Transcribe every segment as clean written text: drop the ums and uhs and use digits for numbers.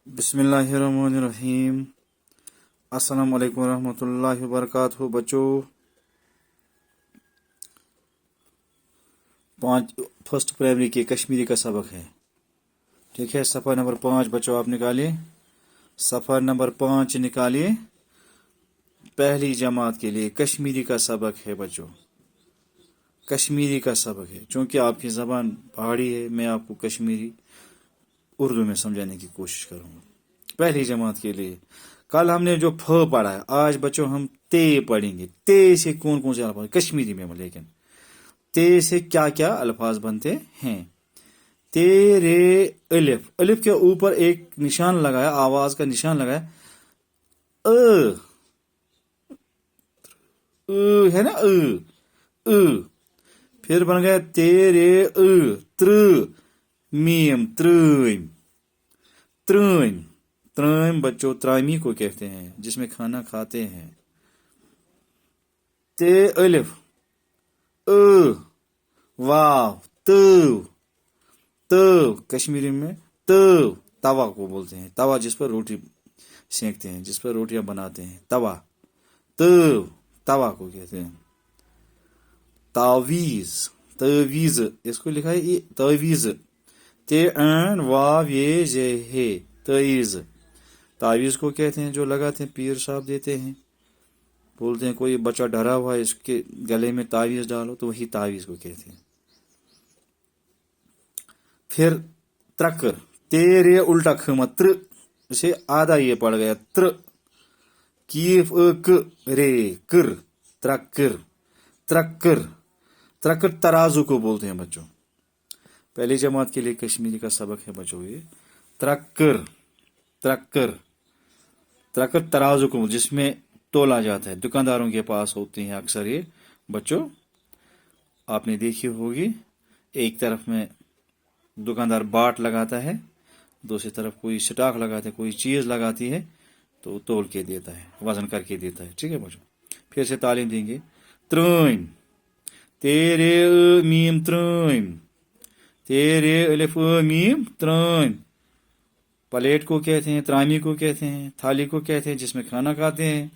बिस्मिल्लाहिर्रहमानिर्रहीम। अस्सलाम वालेकुम रहमतुल्लाहि व बरकातहू। बच्चों, फर्स्ट प्राइमरी के कश्मीरी का सबक है। ठीक है, सफ़ा नंबर 5 बच्चों आप निकालिए। सफ़ा नंबर 5 निकालिए। पहली जमात के लिए कश्मीरी का सबक है बच्चों, कश्मीरी का सबक है। चूँकि आपकी ज़बान पहाड़ी है, मैं आपको कश्मीरी उर्दू में समझाने की कोशिश करूँगा। पहली जमात के लिए कल हमने जो फ पढ़ा है, आज बच्चों हम ते पढ़ेंगे। ते से कौन कौन से अल्फाज कश्मीरी में, लेकिन ते से क्या क्या अल्फाज बनते हैं। तेरे अलिफ, अलिफ के ऊपर एक निशान लगाया, आवाज का निशान लगाया, है ना, फिर बन गया तेरे त्र, मीम त्रम, त्रम, त्रम बच्चों त्रामी को कहते हैं, जिसमें खाना खाते हैं। ते अलिफ वाव त कश्मीरी में तवा को बोलते हैं। तवा जिस पर रोटी सेंकते हैं, जिस पर रोटियां बनाते हैं, तवा तवा को कहते हैं। तावीज, तवीज इसको लिखा है ये तावीज, ते एन वाव ये जे हे, तावीज। तावीज को कहते हैं जो लगाते हैं, पीर साहब देते हैं, बोलते हैं कोई बच्चा डरा हुआ है इसके गले में तावीज डालो, तो वही तावीज को कहते हैं। फिर त्रकर, तेरे उल्टा खमा त्र, इसे आधा ये पड़ गया त्र, कीफ क रे कर, त्रकर, त्रकर, त्रकर तराजू को बोलते हैं बच्चों। पहली जमात के लिए कश्मीरी का सबक है बच्चों ये त्रकर, त्रकर, त्रकर तराजू को, जिसमें तोला जाता है। दुकानदारों के पास होती हैं अक्सर ये बच्चों, आपने देखी होगी। एक तरफ में दुकानदार बाट लगाता है, दूसरी तरफ कोई स्टॉक लगाता है, कोई चीज लगाती है, तो तोल के देता है, वजन करके देता है। ठीक है बच्चों, फिर से तालीम देंगे। त्रम, तेरे मीम त्रम, तेरे अलिफ मीम त्रम। प्लेट को कहते हैं, त्रामी को कहते हैं, थाली को कहते हैं जिसमें खाना खाते हैं।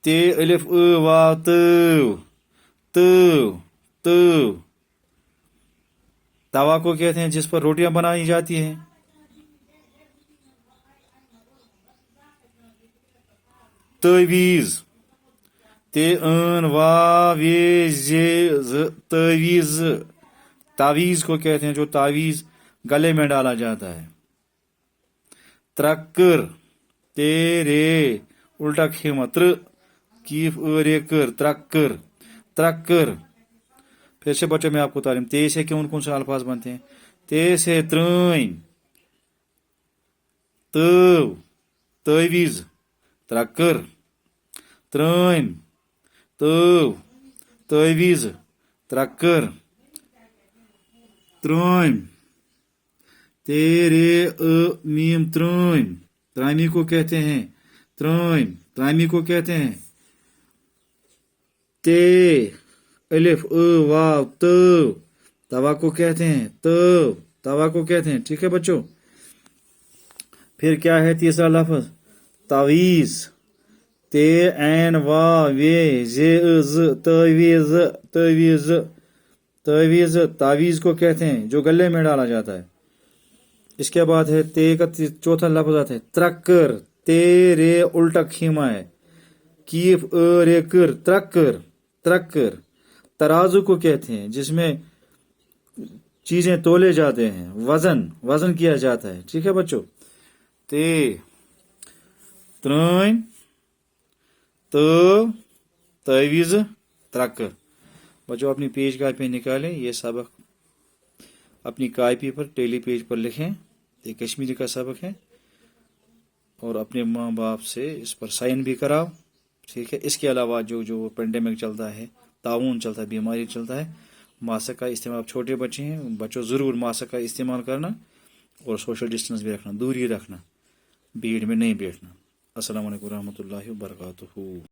ते अलिफ वाव त, तवा को कहते हैं जिस पर रोटियां बनाई जाती हैं। तवीज, ते अन वाव ये जे तवीज, तावीज को कहते हैं जो तावीज गले में डाला जाता है। त्रकर, तेरे उल्टा खेमा त्र, कीफ रे कर, त्रकर, त्रकर। फिर से बच्चों में आपको तालीम। ते से कौन कौन से अल्फाज बनते हैं। ते से त्रन, तवीज, त्रकर, त्रन, तवीज, त्रकर, त्रम, तेरे मीम त्रम, त्रामी को कहते हैं, त्रम, त्रामी को कहते हैं। ते अलिफ वाव तवा को कहते हैं, तवा को कहते हैं। ठीक है बच्चों, फिर क्या है तीसरा लफ्ज तावीज, ते एन वाव ये जे तवीज, तवीज, तवीज, तावीज को कहते हैं जो गले में डाला जाता है। इसके बाद है ते का चौथा लफ्ज आता है त्रकर, तेरे उल्टा खीमा है, कीफ रे कर, त्रकर, त्रकर। तराजू को कहते हैं जिसमें चीजें तोले जाते हैं, वजन किया जाता है। ठीक है बच्चों, ते त्रन तवीज त्रकर। बच्चों अपनी पेज कॉपी निकालें, ये सबक अपनी कॉपी पर टेली पेज पर लिखें। ये कश्मीरी का सबक है, और अपने माँ बाप से इस पर साइन भी कराओ। ठीक है, इसके अलावा जो पेंडेमिक चलता है, ताउन चलता है, बीमारी चलता है, मास्क का इस्तेमाल, छोटे बच्चे हैं बच्चों ज़रूर मास्क का इस्तेमाल करना, और सोशल डिस्टेंस भी रखना, दूरी रखना, भीड़ में नहीं बैठना। अस्सलाम वालेकुम रहमतुल्लाहि व बरकातहू।